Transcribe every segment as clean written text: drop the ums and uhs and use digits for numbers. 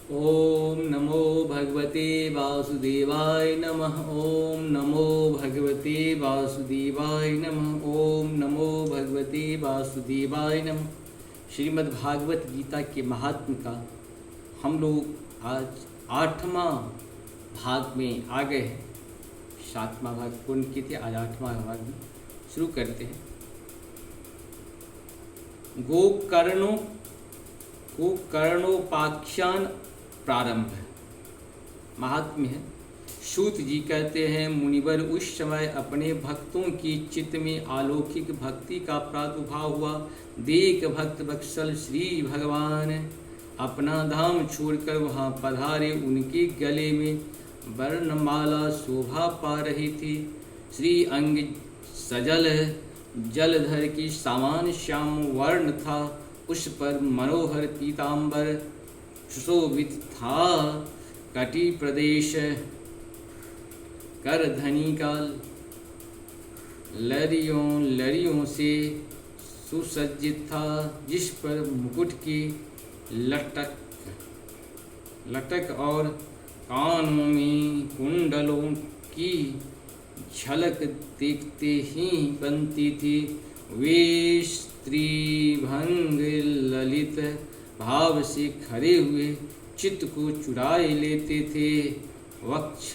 ओम नमो भगवते वासुदेवाय नमः। ओम नमो भगवते वासुदेवाय नमः। ओम नमो भगवते वासुदेवाय नमः। श्रीमद् भागवत गीता के महात्म्य का हम लोग आज 8वां भाग में आ गए हैं। 7वां भाग पूर्ण किए थे, आज 8वां भाग में शुरू करते हैं। गोकर्णोपाख्यान प्रारंभ है। महात्म्य है। सूत जी कहते हैं, मुनिवर उस समय अपने भक्तों की चित्त में अलौकिक भक्ति का प्रादुर्भाव हुआ। देख भक्त वत्सल श्री भगवान अपना धाम छोड़कर वहाँ पधारे। उनके गले में वर्णमाला शोभा पा रही थी। श्री अंग सजल जलधर की समान श्याम वर्ण था। उस पर मनोहर पीतांबर सुशोभित था। कटी प्रदेश कर धनी का लरियों से सुसज्जित था, जिस पर मुकुट की लटक और कानों में कुंडलों की झलक देखते ही बनती थी। वे स्त्रीभंग ललित भाव से खड़े हुए चित्त को चुराए लेते थे। वक्ष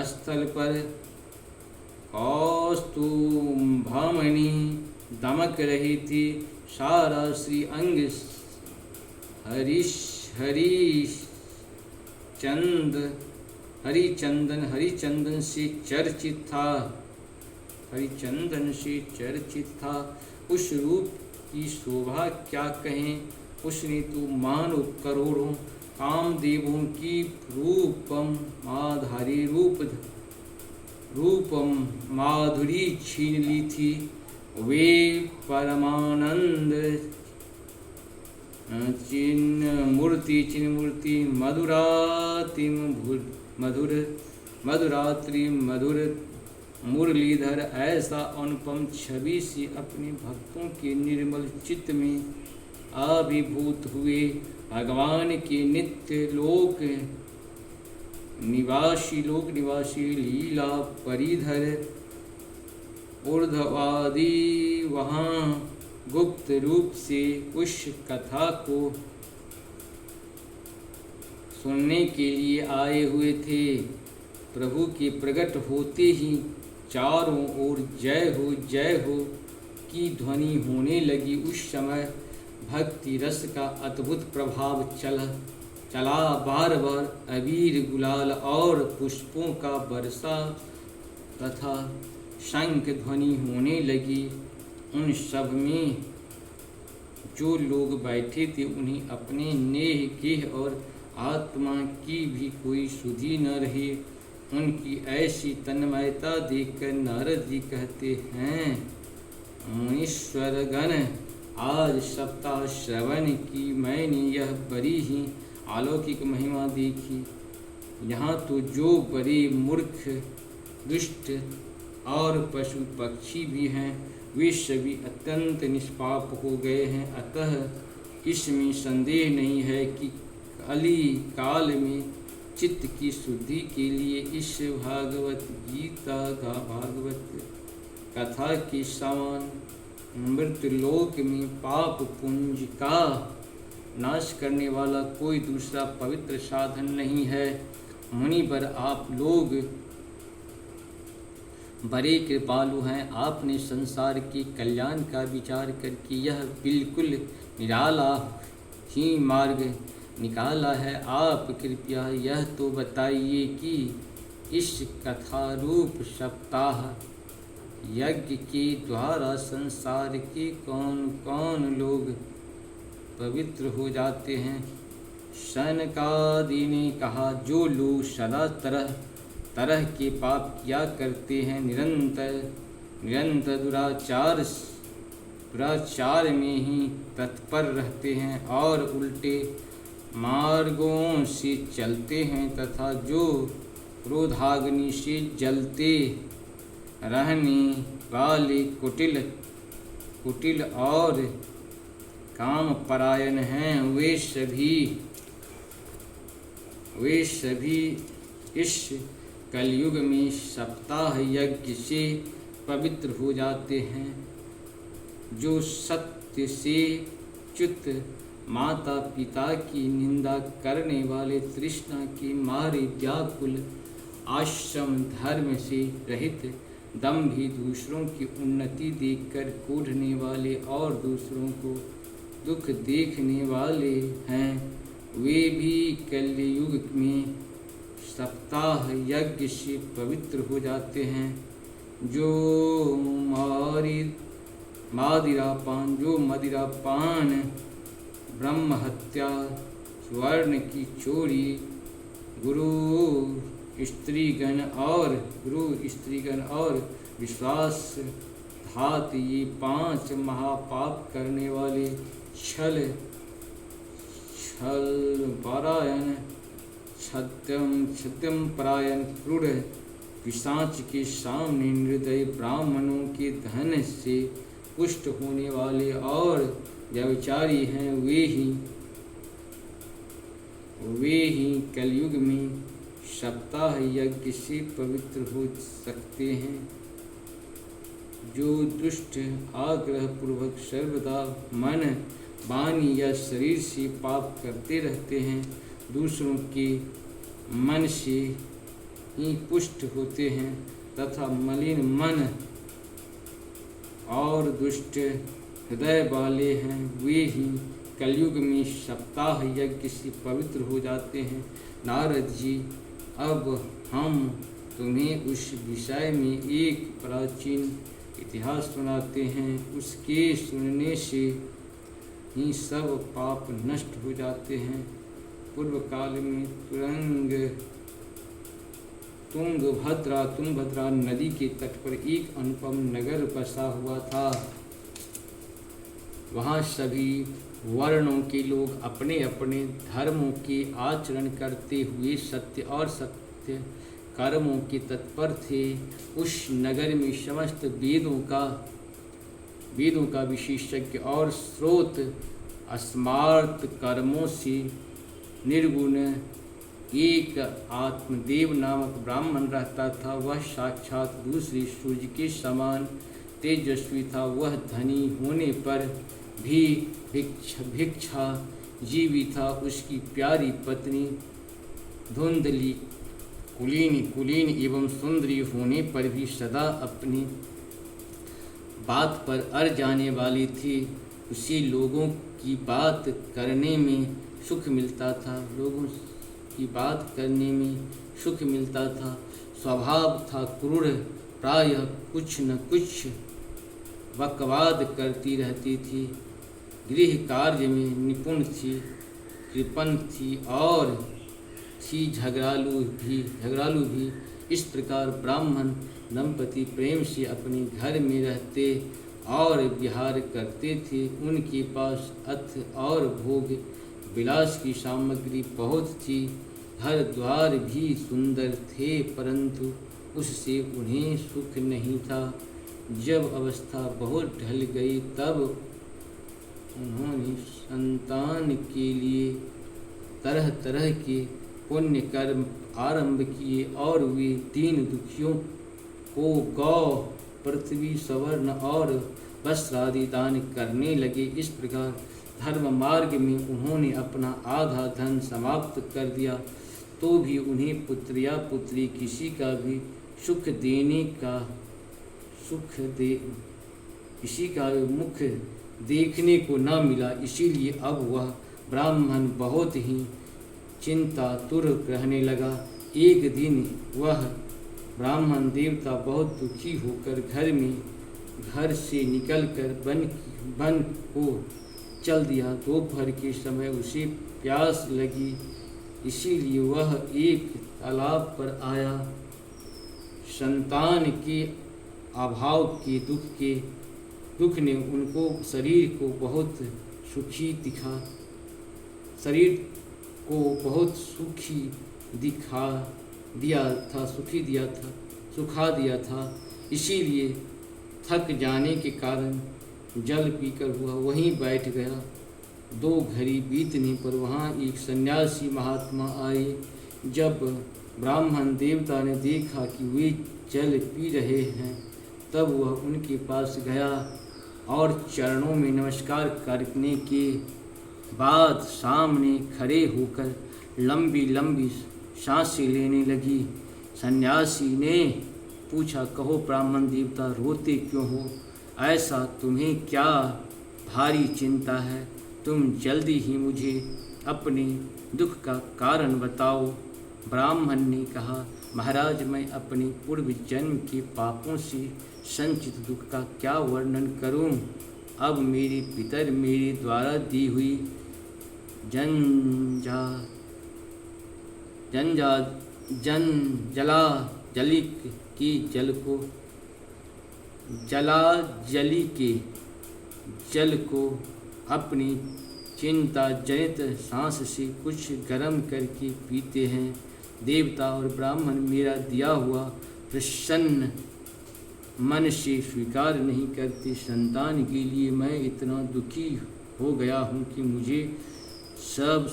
स्थल पर कौस्तुभमणि दमक रही थी। सारा श्री अंग हरिचंदन से चर्चित था। उस रूप की शोभा क्या कहें। उसने तो मानो करोड़ों कामदेवों की रूपम माधुरी छीन ली थी। वे परमानंद चिन्मूर्ति मधुरात्रि मधुर मुरलीधर ऐसा अनुपम छवि से अपने भक्तों के निर्मल चित्त में अभिभूत हुए। भगवान के नित्य लोक निवासी लीला परिधर ऊर्ध्ववादी वहाँ गुप्त रूप से उस कथा को सुनने के लिए आए हुए थे। प्रभु के प्रकट होते ही चारों ओर जय हो की ध्वनि होने लगी। उस समय भक्ति रस का अद्भुत प्रभाव चला। बार बार अबीर गुलाल और पुष्पों का वर्षा तथा शंख ध्वनि होने लगी। उन सब में जो लोग बैठे थे उन्हें अपने नेह गेह और आत्मा की भी कोई सुधि न रही। उनकी ऐसी तन्मयता देखकर नारद जी कहते हैं, मुनीश्वर गण, आज सप्ताह श्रवण की मैंने यह बड़ी ही अलौकिक महिमा देखी। यहाँ तो जो बड़े मूर्ख दुष्ट और पशु पक्षी भी हैं, वे सभी अत्यंत निष्पाप हो गए हैं। अतः इसमें संदेह नहीं है कि कली काल में चित्त की शुद्धि के लिए इस भागवत गीता का भागवत कथा के समान मृत्युलोक में पाप पुंज का नाश करने वाला कोई दूसरा पवित्र साधन नहीं है। मुनिवर, आप लोग बड़े कृपालु हैं। आपने संसार के कल्याण का विचार करके यह बिल्कुल निराला ही मार्ग निकाला है। आप कृपया यह तो बताइए कि इस कथा रूप सप्ताह यज्ञ के द्वारा संसार के कौन कौन लोग पवित्र हो जाते हैं। शनकादि ने कहा, जो लोग सदा तरह के पाप किया करते हैं, निरंतर दुराचार में ही तत्पर रहते हैं और उल्टे मार्गों से चलते हैं, तथा जो क्रोधाग्नि से जलते रहने वाले कुटिल और काम परायण हैं, वे सभी वे सभी इस कलयुग में सप्ताह यज्ञ से पवित्र हो जाते हैं। जो सत्य से च्युत माता पिता की निंदा करने वाले, तृष्णा के मारे व्याकुल, आश्रम धर्म से रहित, दंभी, दूसरों की उन्नति देखकर कूढ़ने वाले और दूसरों को दुख देखने वाले हैं, वे भी कलयुग में सप्ताह यज्ञ से पवित्र हो जाते हैं। जो मदिरापान, ब्रह्म हत्या, स्वर्ण की चोरी, गुरु स्त्रीगण और विश्वासघात, ये 5 महापाप करने वाले, छल परायण, छद्म परायण, क्रूर, पिशाच के सामने निर्दयी, ब्राह्मणों के धन से पुष्ट होने वाले और व्यभिचारी हैं, वे ही कलयुग में सप्ताह यज्ञ से पवित्र हो सकते हैं। जो दुष्ट आग्रह पूर्वक सर्वदा मन, वाणी या शरीर से पाप करते रहते हैं, दूसरों के मन से ही पुष्ट होते हैं तथा मलिन मन और दुष्ट हृदय वाले हैं, वे ही कलयुग में सप्ताह यज्ञ से पवित्र हो जाते हैं। नारद जी, अब हम तुम्हें उस विषय में एक प्राचीन इतिहास सुनाते हैं। उसके सुनने से ही सब पाप नष्ट हो जाते हैं। पूर्व काल में तुंगभद्रा नदी के तट पर एक अनुपम नगर बसा हुआ था। वहाँ सभी वर्णों के लोग अपने अपने धर्मों के आचरण करते हुए सत्य कर्मों के तत्पर थे। उस नगर में समस्त वेदों का विशेषज्ञ और स्रोत अस्मार्थ कर्मों से निर्गुण एक आत्मदेव नामक ब्राह्मण रहता था। वह साक्षात दूसरे सूर्य के समान तेजस्वी था। वह धनी होने पर भी भिक्षा जीवी था। उसकी प्यारी पत्नी धुंधली कुलीन एवं सुंदरी होने पर भी सदा अपनी बात पर अड़ जाने वाली थी। उसे लोगों की बात करने में सुख मिलता था। स्वभाव था क्रूर, प्रायः कुछ न कुछ बकवाद करती रहती थी। गृह कार्य में निपुण थी, कृपण थी और थी झगड़ालू भी। इस प्रकार ब्राह्मण दंपति प्रेम से अपने घर में रहते और विहार करते थे। उनके पास अर्थ और भोग विलास की सामग्री बहुत थी। घर द्वार भी सुंदर थे, परंतु उससे उन्हें सुख नहीं था। जब अवस्था बहुत ढल गई तब उन्होंने संतान के लिए तरह तरह के पुण्य कर्म आरंभ किए और वे दीन दुखियों को गौ, पृथ्वी, स्वर्ण और वस्त्र आदि दान करने लगे। इस प्रकार धर्म मार्ग में उन्होंने अपना आधा धन समाप्त कर दिया, तो भी उन्हें पुत्र या पुत्री किसी का भी किसी का मुख देखने को न मिला। इसीलिए अब वह ब्राह्मण बहुत ही चिंतातुर रहने लगा। एक दिन वह ब्राह्मण देवता बहुत दुखी होकर घर से निकलकर वन को चल दिया। दोपहर के समय उसे प्यास लगी, इसीलिए वह एक तालाब पर आया। संतान के अभाव के दुख ने उनको शरीर को बहुत सुखी सुखा दिया था। इसीलिए थक जाने के कारण जल पीकर हुआ वहीं बैठ गया। 2 घड़ी बीतने पर वहाँ एक सन्यासी महात्मा आए। जब ब्राह्मण देवता ने देखा कि वे जल पी रहे हैं, तब वह उनके पास गया और चरणों में नमस्कार करने के बाद सामने खड़े होकर लंबी लंबी सांसें लेने लगी। सन्यासी ने पूछा, कहो ब्राह्मण देवता, रोते क्यों हो? ऐसा तुम्हें क्या भारी चिंता है? तुम जल्दी ही मुझे अपने दुख का कारण बताओ। ब्राह्मण ने कहा, महाराज, मैं अपने पूर्व जन्म के पापों से संचित दुख का क्या वर्णन करूं? अब मेरे पितर मेरे द्वारा दी हुई जली के जल को अपनी चिंता जनित सांस से कुछ गर्म करके पीते हैं। देवता और ब्राह्मण मेरा दिया हुआ प्रसन्न मन से स्वीकार नहीं करते। संतान के लिए मैं इतना दुखी हो गया हूँ कि मुझे सब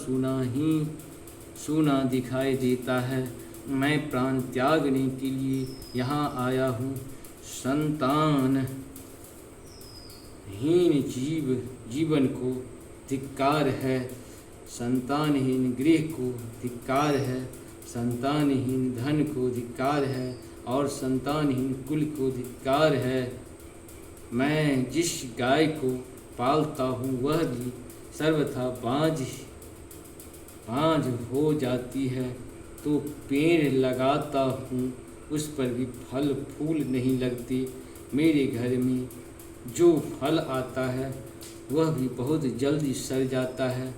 सुना दिखाई देता है। मैं प्राण त्यागने के लिए यहाँ आया हूँ। संतानहीन जीवन को धिक्कार है, संतानहीन गृह को धिक्कार है, संतानहीन धन को धिक्कार है और संतानहीन कुल को धिक्कार है। मैं जिस गाय को पालता हूँ वह भी सर्वथा बाँझ हो जाती है, तो पेड़ लगाता हूँ उस पर भी फल फूल नहीं लगते। मेरे घर में जो फल आता है वह भी बहुत जल्दी सड़ जाता है।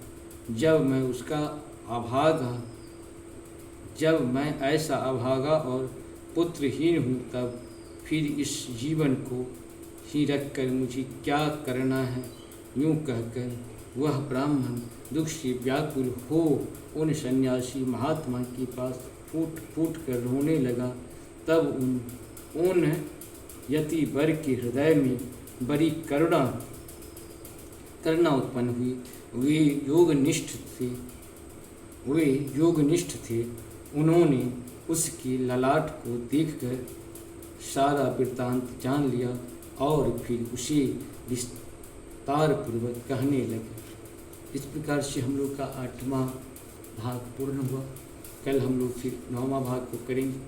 जब मैं ऐसा अभागा और पुत्रहीन हूँ, तब फिर इस जीवन को ही रखकर मुझे क्या करना है? यूँ कहकर वह ब्राह्मण दुख से व्याकुल हो उन सन्यासी महात्मा के पास फूट फूट कर रोने लगा। तब उन यति वर के हृदय में बड़ी करुणा उत्पन्न हुई। वे योगनिष्ठ थे। उन्होंने उसके ललाट को देखकर सारा वृत्तांत जान लिया और फिर उसे विस्तारपूर्वक कहने लगे। इस प्रकार से हम लोग का 8वां भाग पूर्ण हुआ। कल हम लोग फिर 9वां भाग को करेंगे।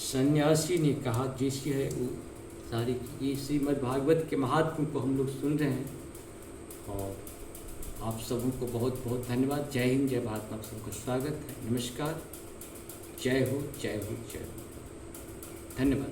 सन्यासी ने कहा जैसी है वो सारी ये श्रीमद् भागवत के महात्म को हम लोग सुन रहे हैं। और आप सबों को बहुत बहुत धन्यवाद। जय हिंद, जय भारत। आप सबको स्वागत है। नमस्कार। जय हो, जय हो, जय हो। धन्यवाद।